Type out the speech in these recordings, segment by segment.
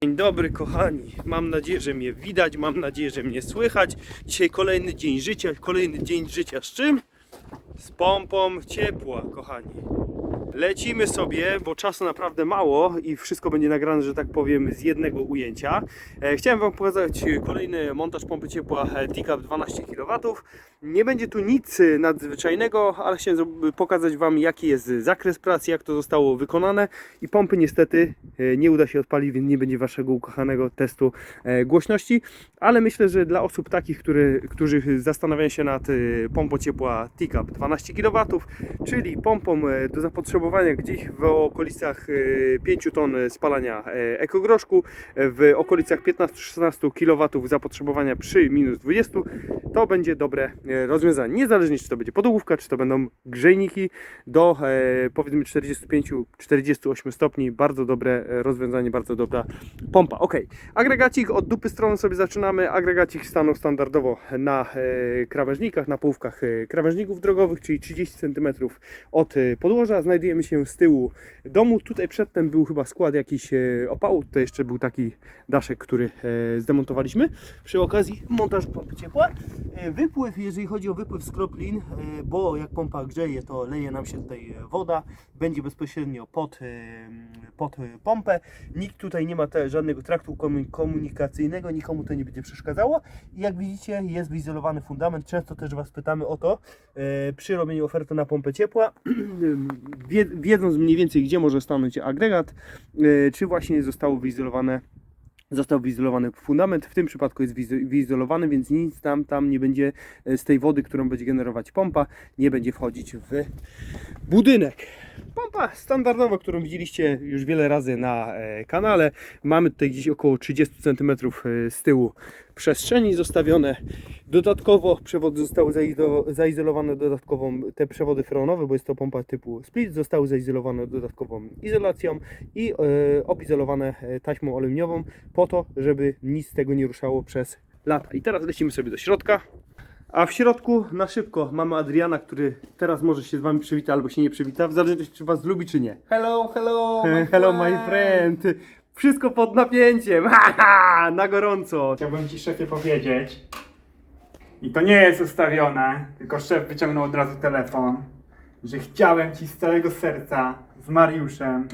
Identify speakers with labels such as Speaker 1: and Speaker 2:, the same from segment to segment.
Speaker 1: Dzień dobry kochani, mam nadzieję, że mnie widać, mam nadzieję, że mnie słychać. Dzisiaj kolejny dzień życia z czym? Z pompą ciepła, kochani. Lecimy sobie, bo czasu naprawdę mało i wszystko będzie nagrane, że tak powiem, z jednego ujęcia. Chciałem Wam pokazać kolejny montaż pompy ciepła TCAP 12 kW. Nie będzie tu nic nadzwyczajnego, ale chciałem pokazać Wam, jaki jest zakres pracy, jak to zostało wykonane. I pompy niestety nie uda się odpalić, więc nie będzie Waszego ukochanego testu głośności. Ale myślę, że dla osób takich, którzy zastanawiają się nad pompą ciepła TCAP 12 kW, czyli pompą do zapotrzebowania gdzieś w okolicach 5 ton spalania ekogroszku, w okolicach 15-16 kW zapotrzebowania przy minus 20, to będzie dobre rozwiązanie. Niezależnie czy to będzie podłówka, czy to będą grzejniki do powiedzmy 45-48 stopni, bardzo dobre rozwiązanie, bardzo dobra pompa. Ok, agregacik od dupy strony sobie zaczynamy. Agregacik stanął standardowo na krawężnikach, na połówkach krawężników drogowych, czyli 30 cm od podłoża. Znajdujemy się z tyłu domu. Tutaj przedtem był chyba skład jakiś opału. Tutaj jeszcze był taki daszek, który zdemontowaliśmy przy okazji montażu pompy ciepła. Wypływ, jeżeli chodzi o wypływ z kroplin, bo jak pompa grzeje, to leje nam się tutaj woda, będzie bezpośrednio pod pompę. Nikt tutaj nie ma żadnego traktu komunikacyjnego, nikomu to nie będzie przeszkadzało. I jak widzicie, jest wyizolowany fundament. Często też Was pytamy o to przy robieniu oferty na pompę ciepła, wiedząc mniej więcej, gdzie może stanąć agregat, czy właśnie został wyizolowany fundament. W tym przypadku jest wyizolowany, więc nic tam nie będzie z tej wody, którą będzie generować pompa, nie będzie wchodzić w budynek. Pompa standardowa, którą widzieliście już wiele razy na kanale. Mamy tutaj gdzieś około 30 cm z tyłu przestrzeni zostawione. Dodatkowo przewody zostały zaizolowane dodatkową, te przewody freonowe, bo jest to pompa typu split, zostały zaizolowane dodatkową izolacją i obizolowane taśmą aluminiową po to, żeby nic z tego nie ruszało przez lata. I teraz lecimy sobie do środka. A w środku na szybko mamy Adriana, który teraz może się z Wami przywita albo się nie przywita, w zależności czy Was lubi czy nie.
Speaker 2: Hello,
Speaker 1: Hello my friend. Wszystko pod napięciem. Haha, na gorąco.
Speaker 2: Chciałbym Ci, szefie, powiedzieć, i to nie jest ustawione, tylko szef wyciągnął od razu telefon, że chciałem Ci z całego serca, z Mariuszem,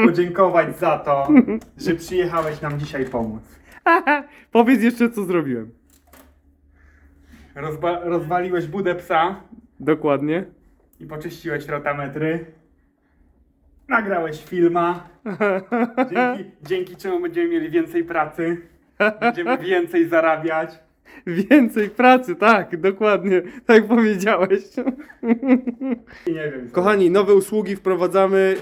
Speaker 2: podziękować za to, że przyjechałeś nam dzisiaj pomóc.
Speaker 1: Powiedz jeszcze, co zrobiłem.
Speaker 2: Rozwaliłeś budę psa
Speaker 1: Dokładnie.
Speaker 2: i poczyściłeś rotametry. Nagrałeś filma, dzięki czemu będziemy mieli więcej pracy, będziemy więcej zarabiać.
Speaker 1: Więcej pracy, tak, dokładnie, tak powiedziałeś.
Speaker 2: I nie wiem.
Speaker 1: Kochani, nowe usługi wprowadzamy,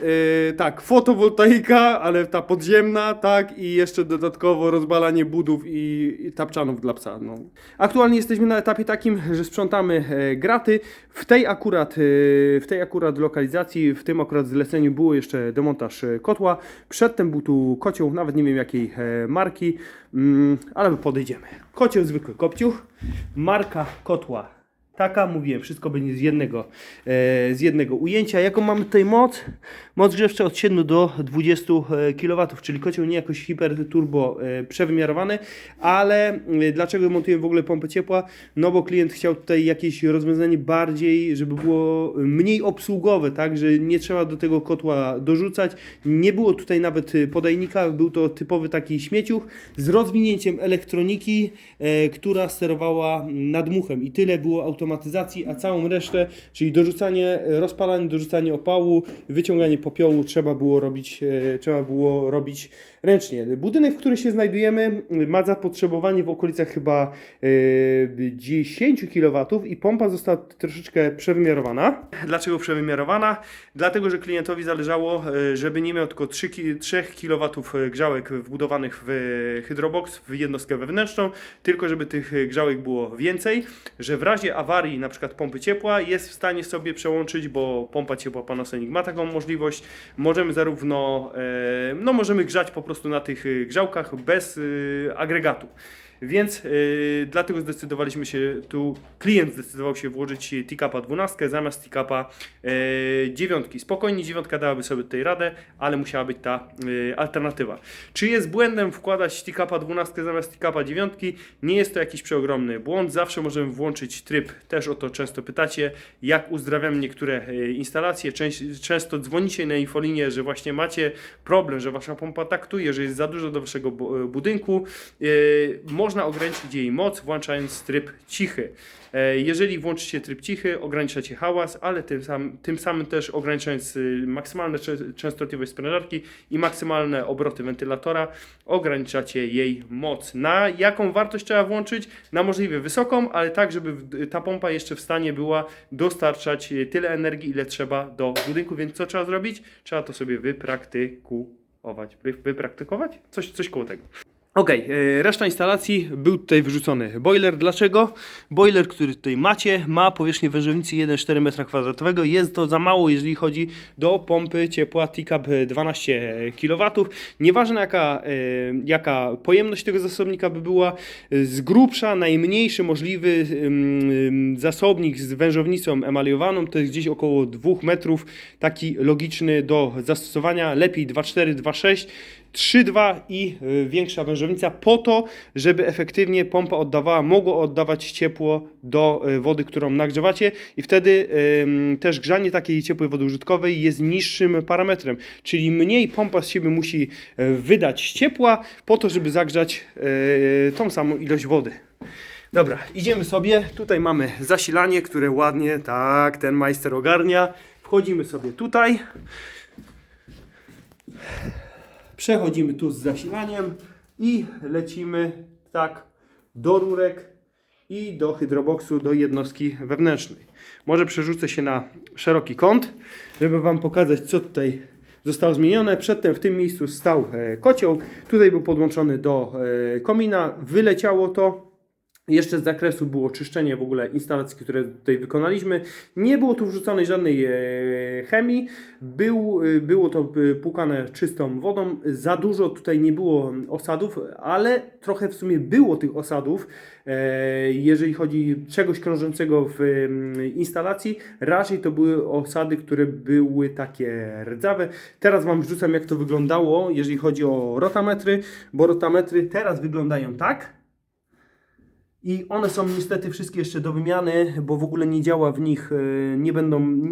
Speaker 1: tak, fotowoltaika, ale ta podziemna, tak, i jeszcze dodatkowo rozbalanie budów i tapczanów dla psa. No. Aktualnie jesteśmy na etapie takim, że sprzątamy graty. W tej akurat lokalizacji, w tym akurat zleceniu było jeszcze demontaż kotła. Przedtem był tu kocioł, nawet nie wiem jakiej marki, ale podejdziemy. Kocioł zwykły kopciuch, marka kotła taka, mówiłem, wszystko będzie z jednego ujęcia. Jaką mamy tutaj moc? Moc grzewcza od 7 do 20 kW, czyli kocioł nie jakoś hiper turbo przewymiarowany, ale dlaczego montujemy w ogóle pompę ciepła? No bo klient chciał tutaj jakieś rozwiązanie bardziej, żeby było mniej obsługowe, tak, że nie trzeba do tego kotła dorzucać. Nie było tutaj nawet podajnika, był to typowy taki śmieciuch z rozwinięciem elektroniki, która sterowała nadmuchem i tyle było automatyzacji, a całą resztę, czyli dorzucanie, rozpalanie, dorzucanie opału, wyciąganie popiołu trzeba było robić ręcznie. Budynek, w którym się znajdujemy, ma zapotrzebowanie w okolicach chyba 10 kW i pompa została troszeczkę przewymiarowana. Dlaczego przewymiarowana? Dlatego, że klientowi zależało, żeby nie miał tylko 3 kW grzałek wbudowanych w hydrobox, w jednostkę wewnętrzną, tylko żeby tych grzałek było więcej, że w razie awarii na przykład pompy ciepła jest w stanie sobie przełączyć, bo pompa ciepła Panasonic ma taką możliwość. Możemy zarówno, możemy grzać po prostu na tych grzałkach bez agregatu. Więc dlatego zdecydowaliśmy się tu, klient zdecydował się włożyć Teacupa 12 zamiast Teacupa 9. Spokojnie 9 dałaby sobie tutaj radę, ale musiała być ta alternatywa. Czy jest błędem wkładać Teacupa 12 zamiast Teacupa 9? Nie jest to jakiś przeogromny błąd. Zawsze możemy włączyć tryb, też o to często pytacie, jak uzdrawiamy niektóre instalacje. Często dzwonicie na infolinię, że właśnie macie problem, że wasza pompa taktuje, że jest za dużo do waszego budynku. Można ograniczyć jej moc, włączając tryb cichy. Jeżeli włączycie tryb cichy, ograniczacie hałas, ale tym samym też ograniczając maksymalne częstotliwość sprężarki i maksymalne obroty wentylatora, ograniczacie jej moc. Na jaką wartość trzeba włączyć? Na możliwie wysoką, ale tak, żeby ta pompa jeszcze w stanie była dostarczać tyle energii, ile trzeba do budynku. Więc co trzeba zrobić? Trzeba to sobie wypraktykować. Wypraktykować? Coś koło tego. Ok, reszta instalacji, był tutaj wyrzucony boiler. Dlaczego? Boiler, który tutaj macie, ma powierzchnię wężownicy 1,4 m2. Jest to za mało, jeżeli chodzi do pompy ciepła Teacup 12 kW. Nieważne jaka pojemność tego zasobnika by była, z grubsza najmniejszy możliwy zasobnik z wężownicą emaliowaną to jest gdzieś około 2 metrów, taki logiczny do zastosowania, lepiej 2,4, 2,6, 3,2 i większa wężownica po to, żeby efektywnie pompa mogła oddawać ciepło do wody, którą nagrzewacie i wtedy też grzanie takiej ciepłej wody użytkowej jest niższym parametrem, czyli mniej pompa z siebie musi wydać ciepła po to, żeby zagrzać tą samą ilość wody. Dobra, idziemy sobie, tutaj mamy zasilanie, które ładnie, tak, ten majster ogarnia. Wchodzimy sobie tutaj. Przechodzimy tu z zasilaniem i lecimy tak do rurek i do hydroboxu, do jednostki wewnętrznej. Może przerzucę się na szeroki kąt, żeby Wam pokazać, co tutaj zostało zmienione. Przedtem w tym miejscu stał kocioł, tutaj był podłączony do komina, wyleciało to. Jeszcze z zakresu było czyszczenie w ogóle instalacji, które tutaj wykonaliśmy. Nie było tu wrzuconej żadnej chemii. Było to płukane czystą wodą. Za dużo tutaj nie było osadów, ale trochę w sumie było tych osadów. Jeżeli chodzi o czegoś krążącego w instalacji, raczej to były osady, które były takie rdzawe. Teraz Wam wrzucam, jak to wyglądało, jeżeli chodzi o rotametry, bo rotametry teraz wyglądają tak. I one są niestety wszystkie jeszcze do wymiany, bo w ogóle nie działa w nich,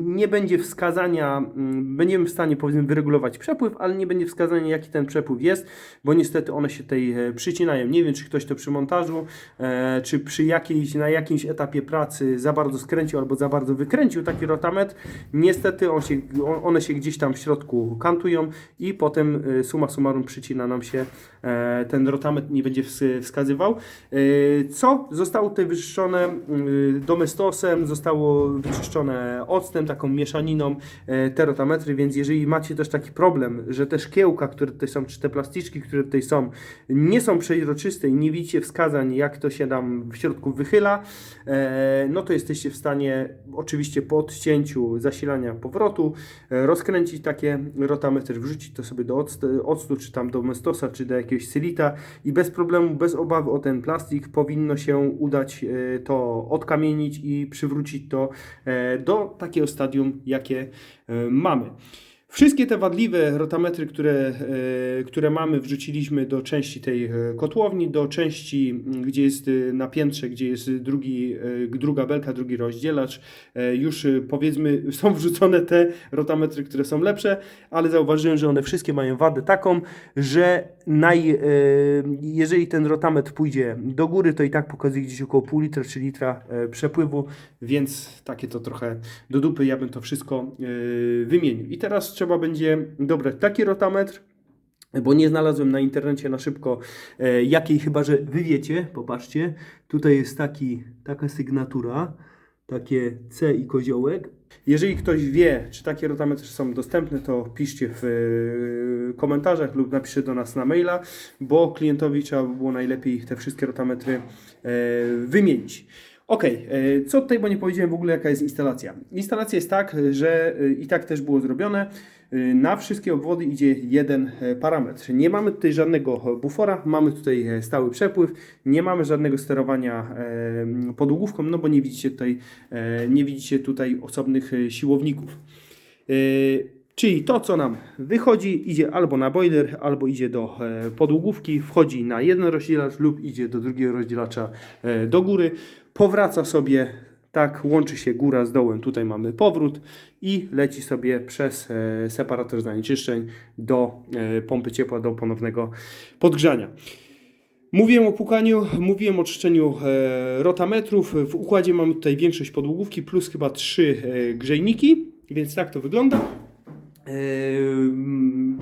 Speaker 1: nie będzie wskazania, będziemy w stanie powiedzmy wyregulować przepływ, ale nie będzie wskazania, jaki ten przepływ jest, bo niestety one się tutaj przycinają. Nie wiem, czy ktoś to przy montażu, czy na jakimś etapie pracy za bardzo skręcił albo za bardzo wykręcił taki rotametr. Niestety one się gdzieś tam w środku kantują i potem summa summarum przycina nam się ten rotametr, nie będzie wskazywał. Co zostało tutaj wyczyszczone domestosem, zostało wyczyszczone octem, taką mieszaniną te rotametry, więc jeżeli macie też taki problem, że te szkiełka, które tutaj są, czy te plasticzki, które tutaj są, nie są przeźroczyste i nie widzicie wskazań, jak to się nam w środku wychyla, no to jesteście w stanie oczywiście po odcięciu zasilania powrotu rozkręcić takie rotametry, wrzucić to sobie do octu, czy tam do domestosa, czy do jakiegoś sylita i bez problemu, bez obawy o ten plastik powinno się udać to odkamienić i przywrócić to do takiego stadium, jakie mamy. Wszystkie te wadliwe rotametry, które mamy, wrzuciliśmy do części tej kotłowni, do części, gdzie jest na piętrze, gdzie jest druga belka, drugi rozdzielacz. Już powiedzmy są wrzucone te rotametry, które są lepsze, ale zauważyłem, że one wszystkie mają wadę taką, że jeżeli ten rotametr pójdzie do góry, to i tak pokazuje gdzieś około pół litra, 3 litra przepływu, więc takie to trochę do dupy, ja bym to wszystko wymienił. I teraz trzeba będzie dobrać taki rotametr, bo nie znalazłem na internecie na szybko jakiej, chyba że wy wiecie, popatrzcie, tutaj jest taka sygnatura, takie C i koziołek. Jeżeli ktoś wie, czy takie rotametry są dostępne, to piszcie w komentarzach lub napiszcie do nas na maila, bo klientowi trzeba by było najlepiej te wszystkie rotametry wymienić. Ok, co tutaj, bo nie powiedziałem w ogóle, jaka jest instalacja. Instalacja jest tak, że i tak też było zrobione. Na wszystkie obwody idzie jeden parametr. Nie mamy tutaj żadnego bufora, mamy tutaj stały przepływ, nie mamy żadnego sterowania podłogówką, no bo nie widzicie tutaj osobnych siłowników. Czyli to, co nam wychodzi, idzie albo na boiler, albo idzie do podłogówki, wchodzi na jeden rozdzielacz lub idzie do drugiego rozdzielacza do góry, powraca sobie, tak, łączy się góra z dołem, tutaj mamy powrót i leci sobie przez separator zanieczyszczeń do pompy ciepła, do ponownego podgrzania. Mówiłem o płukaniu, mówiłem o czyszczeniu rotametrów. W układzie mamy tutaj większość podłogówki plus chyba 3 grzejniki, więc tak to wygląda.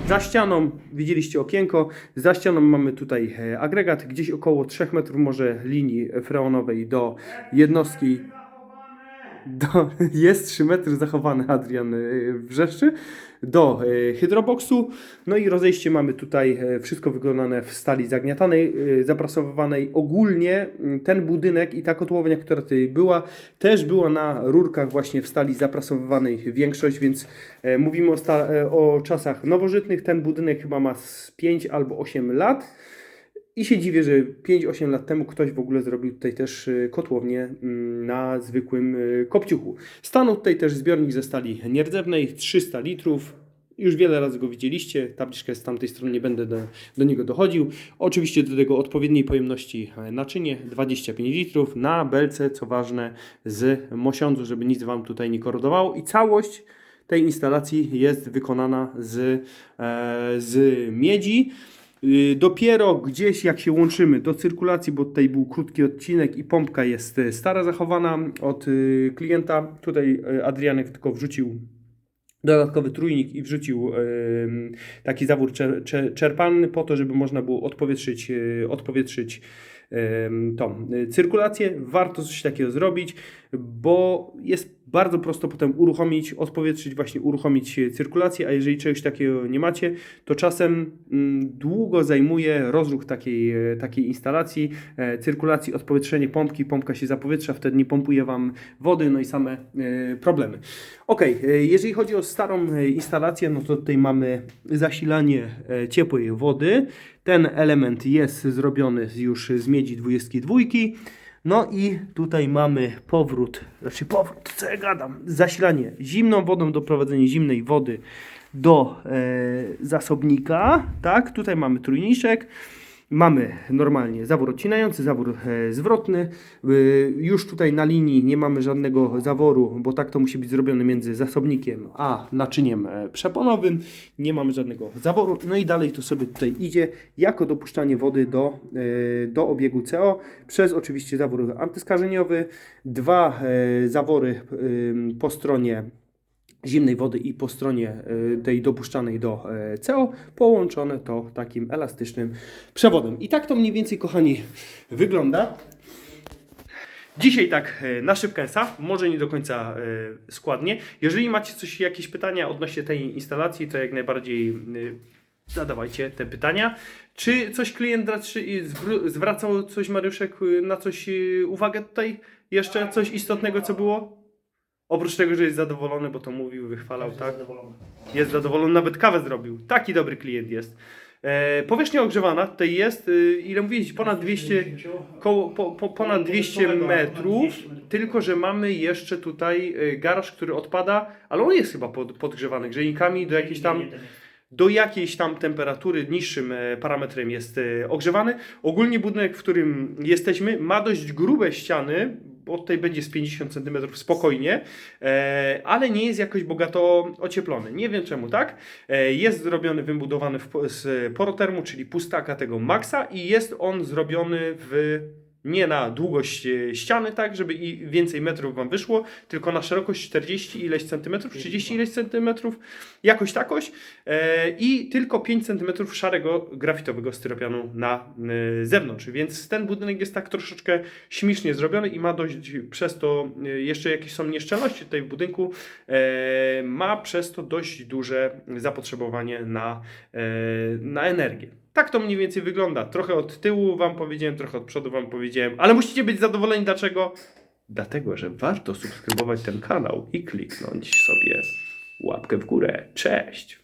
Speaker 1: Za ścianą widzieliście okienko, za ścianą mamy tutaj agregat, gdzieś około 3 metrów może linii freonowej do jednostki. Jest 3 metry zachowany, Adrian wrzeszczy, do hydroboksu. No i rozejście mamy tutaj wszystko wykonane w stali zagniatanej, zaprasowanej. Ogólnie ten budynek i ta kotłownia, która tutaj była, też była na rurkach właśnie w stali zaprasowanej większość, więc mówimy o czasach nowożytnych. Ten budynek chyba ma z 5 albo 8 lat. I się dziwię, że 5-8 lat temu ktoś w ogóle zrobił tutaj też kotłownię na zwykłym kopciuchu. Stanął tutaj też zbiornik ze stali nierdzewnej, 300 litrów. Już wiele razy go widzieliście, tabliczka jest z tamtej strony, nie będę do niego dochodził. Oczywiście do tego odpowiedniej pojemności naczynie, 25 litrów na belce, co ważne, z mosiądzu, żeby nic Wam tutaj nie korodowało. I całość tej instalacji jest wykonana z miedzi. Dopiero gdzieś jak się łączymy do cyrkulacji, bo tutaj był krótki odcinek i pompka jest stara zachowana od klienta. Tutaj Adrianek tylko wrzucił dodatkowy trójnik i wrzucił taki zawór czerpalny po to, żeby można było odpowietrzyć tą cyrkulację. Warto coś takiego zrobić, bo jest bardzo prosto potem uruchomić cyrkulację, a jeżeli czegoś takiego nie macie, to czasem długo zajmuje rozruch takiej instalacji, cyrkulacji, odpowietrzenie pompki, pompka się zapowietrza, wtedy nie pompuje Wam wody, no i same problemy. Ok, jeżeli chodzi o starą instalację, no to tutaj mamy zasilanie ciepłej wody. Ten element jest zrobiony już z miedzi 22. No i tutaj mamy powrót, co ja gadam, zasilanie zimną wodą, doprowadzenie zimnej wody do zasobnika, tak, tutaj mamy trójniczek, mamy normalnie zawór odcinający, zawór zwrotny, już tutaj na linii nie mamy żadnego zaworu, bo tak to musi być zrobione między zasobnikiem a naczyniem przeponowym, nie mamy żadnego zaworu, no i dalej to sobie tutaj idzie jako dopuszczanie wody do obiegu CO przez oczywiście zawór antyskarzeniowy, 2 zawory po stronie zimnej wody i po stronie tej dopuszczanej do CO połączone to takim elastycznym przewodem. I tak to mniej więcej, kochani, wygląda. Dzisiaj tak na szybkęsa, może nie do końca składnie. Jeżeli macie jakieś pytania odnośnie tej instalacji, to jak najbardziej zadawajcie te pytania. Czy coś klient zwracał coś, Mariuszek, na coś uwagę tutaj? Jeszcze coś istotnego, co było? Oprócz tego, że jest zadowolony, bo to mówił, wychwalał, tak? Jest zadowolony, nawet kawę zrobił. Taki dobry klient jest. Powierzchnia ogrzewana tutaj jest, ile mówiliście, ponad 200, ponad 200 metrów, tylko że mamy jeszcze tutaj garaż, który odpada, ale on jest chyba podgrzewany grzejnikami do jakiejś tam temperatury, niższym parametrem jest ogrzewany. Ogólnie budynek, w którym jesteśmy, ma dość grube ściany, bo tutaj będzie z 50 cm spokojnie, ale nie jest jakoś bogato ocieplony. Nie wiem czemu tak. Jest zrobiony, wybudowany z porotermu, czyli pustaka tego Maxa i jest on zrobiony nie na długość ściany, tak, żeby i więcej metrów Wam wyszło, tylko na szerokość 40 ileś centymetrów, 30 ileś centymetrów, jakoś takoś i tylko 5 centymetrów szarego grafitowego styropianu na zewnątrz, więc ten budynek jest tak troszeczkę śmiesznie zrobiony i ma dość przez to, jeszcze jakieś są nieszczelności tutaj w budynku, ma przez to dość duże zapotrzebowanie na energię. Tak to mniej więcej wygląda. Trochę od tyłu Wam powiedziałem, trochę od przodu Wam powiedziałem, ale musicie być zadowoleni. Dlaczego? Dlatego, że warto subskrybować ten kanał i kliknąć sobie łapkę w górę. Cześć!